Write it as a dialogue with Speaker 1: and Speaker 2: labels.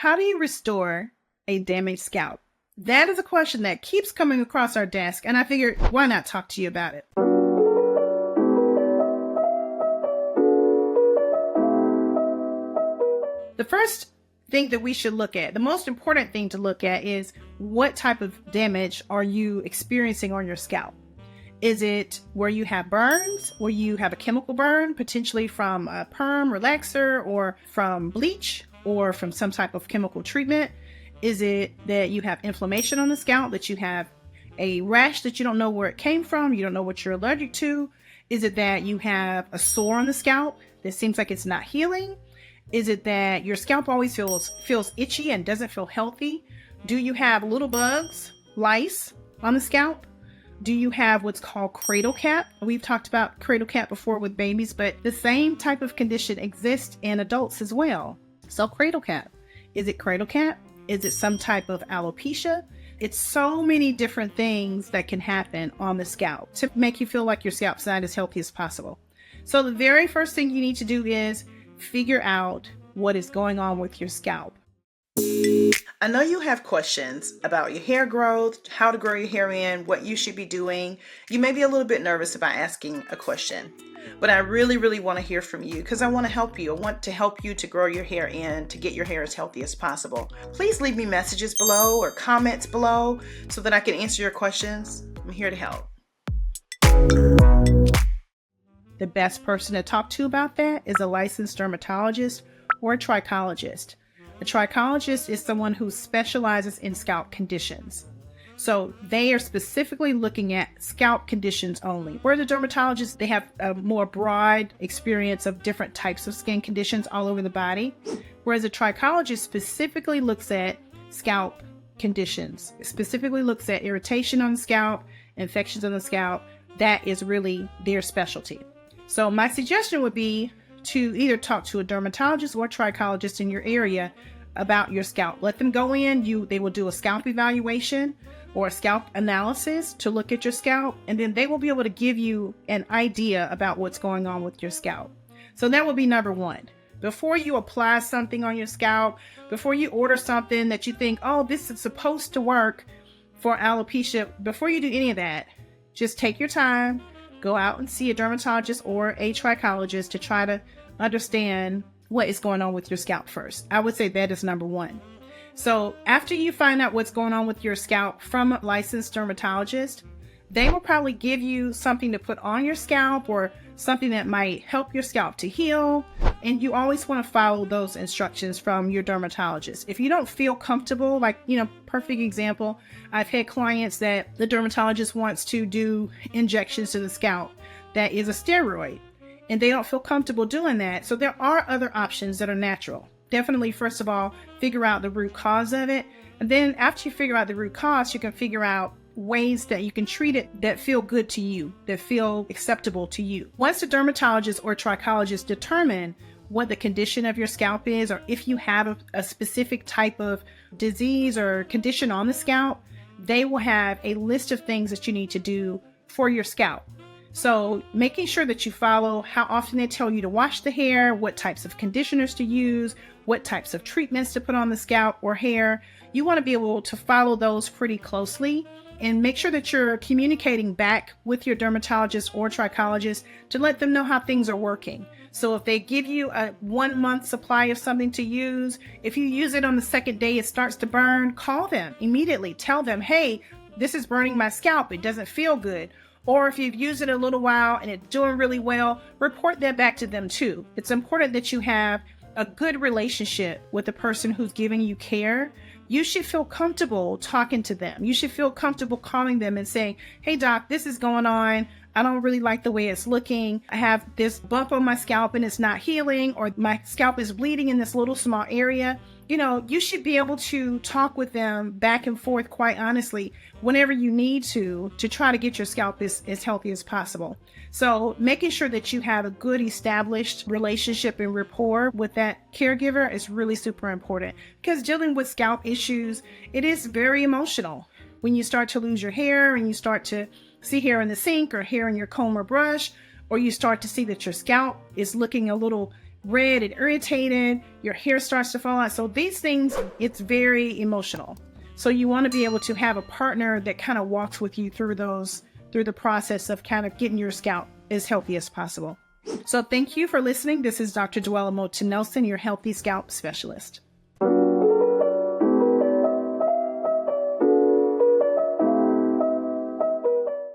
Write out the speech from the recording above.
Speaker 1: How do you restore a damaged scalp? That is a question that keeps coming across our desk, and I figured, why not talk to you about it? The first thing that we should look at, the most important thing to look at, is what type of damage are you experiencing on your scalp? Is it where you have burns, where you have a chemical burn, potentially from a perm relaxer or from bleach or from some type of chemical treatment? Is it that you have inflammation on the scalp, that you have a rash that you don't know where it came from, you don't know what you're allergic to? Is it that you have a sore on the scalp that seems like it's not healing? Is it that your scalp always feels itchy and doesn't feel healthy? Do you have little bugs, lice on the scalp? Do you have what's called cradle cap? We've talked about cradle cap before with babies, but the same type of condition exists in adults as well. So cradle cap. Is it cradle cap? Is it some type of alopecia? It's so many different things that can happen on the scalp to make you feel like your scalp's not as healthy as possible. So the very first thing you need to do is figure out what is going on with your scalp. I know you have questions about your hair growth, how to grow your hair in, what you should be doing. You may be a little bit nervous about asking a question, but I really want to hear from you because I want to help you. I want to help you to grow your hair in, to get your hair as healthy as possible. Please leave me messages below or comments below so that I can answer your questions. I'm here to help. The best person to talk to about that is a licensed dermatologist or a trichologist. A trichologist is someone who specializes in scalp conditions. So they are specifically looking at scalp conditions only. Whereas a dermatologist, they have a more broad experience of different types of skin conditions all over the body. Whereas a trichologist specifically looks at scalp conditions, specifically looks at irritation on the scalp, infections on the scalp. That is really their specialty. So my suggestion would be to either talk to a dermatologist or trichologist in your area about your scalp. Let them go in, they will do a scalp evaluation or a scalp analysis to look at your scalp, and then they will be able to give you an idea about what's going on with your scalp. So that would be number one. Before you apply something on your scalp, before you order something that you think, oh, this is supposed to work for alopecia, before you do any of that, just take your time. Go out and see a dermatologist or a trichologist to try to understand what is going on with your scalp first. I would say that is number one. So after you find out what's going on with your scalp from a licensed dermatologist, they will probably give you something to put on your scalp or something that might help your scalp to heal. And you always want to follow those instructions from your dermatologist. If you don't feel comfortable, perfect example, I've had clients that the dermatologist wants to do injections to the scalp that is a steroid, and they don't feel comfortable doing that. So there are other options that are natural. Definitely, first of all, figure out the root cause of it. And then after you figure out the root cause, you can figure out ways that you can treat it that feel good to you, that feel acceptable to you. Once the dermatologist or trichologist determine what the condition of your scalp is, or if you have a specific type of disease or condition on the scalp, they will have a list of things that you need to do for your scalp. So making sure that you follow how often they tell you to wash the hair, what types of conditioners to use, what types of treatments to put on the scalp or hair. You want to be able to follow those pretty closely and make sure that you're communicating back with your dermatologist or trichologist to let them know how things are working. So if they give you a 1 month supply of something to use, if you use it on the second day, it starts to burn, call them immediately. Tell them, hey, this is burning my scalp. It doesn't feel good. Or if you've used it a little while and it's doing really well, report that back to them too. It's important that you have a good relationship with the person who's giving you care. You should feel comfortable talking to them. You should feel comfortable calling them and saying, hey doc, this is going on. I don't really like the way it's looking. I have this bump on my scalp and it's not healing, or my scalp is bleeding in this little small area. You should be able to talk with them back and forth quite honestly whenever you need to try to get your scalp as healthy as possible. So making sure that you have a good established relationship and rapport with that caregiver is really super important, because dealing with scalp issues, it is very emotional. When you start to lose your hair and you start to see hair in the sink or hair in your comb or brush, or you start to see that your scalp is looking a little red and irritated, your hair starts to fall out. So these things, it's very emotional. So you want to be able to have a partner that kind of walks with you through the process of kind of getting your scalp as healthy as possible. So thank you for listening. This is Dr. Dwella Moton Nelson, your healthy scalp specialist.